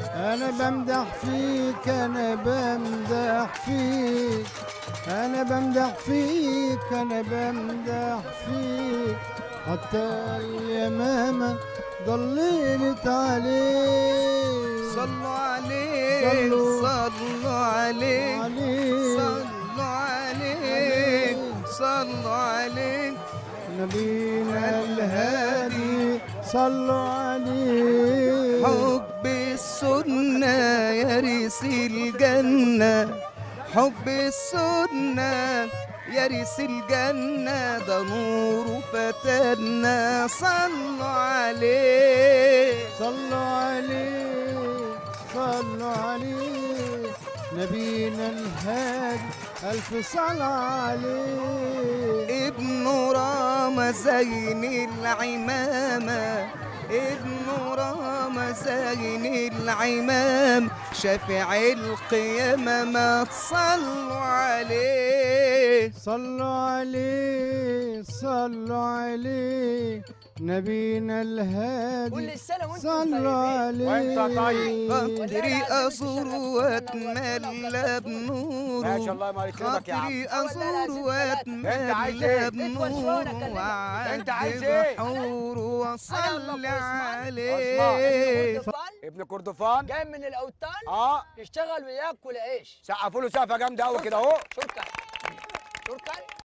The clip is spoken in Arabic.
أنا بمدح فيك، أنا بمدح فيك، أنا بمدح فيك، أنا بمدح فيك، حتى اليمامة ضللت عليك. صلوا عليك، صلوا عليك، صلوا عليك، صلوا عليك نبينا الهادي صلوا عليه. حب السنة يرث الجنة، حب السنة يرث الجنة، ده نور فتنا. صلوا عليه، صلوا عليه، صلوا عليه، نبينا الهادي ألف صلاة عليه. ابن رام زين العمامة، ابن رام زين العمام، شافع القيامة ما تصلوا عليه. صلوا عليه، صلوا عليه، نبينا الهادي كل السنة وانتم صلوا عليه. وانت طيب. خاطري أزور واتملى بنوره، ما شاء الله ما يكرمك يا عم. خاطري أزور انت عايز ايه؟ واتملى بنوره، انت عايز وأعدي ايه؟ بحوره وأصلي عثمان. عليه. ابن كردفان جاي من الاوتان اه يشتغل وياكل عيش. سقفوا له سقفه جامده قوي كده اهو. شكرا شكرا.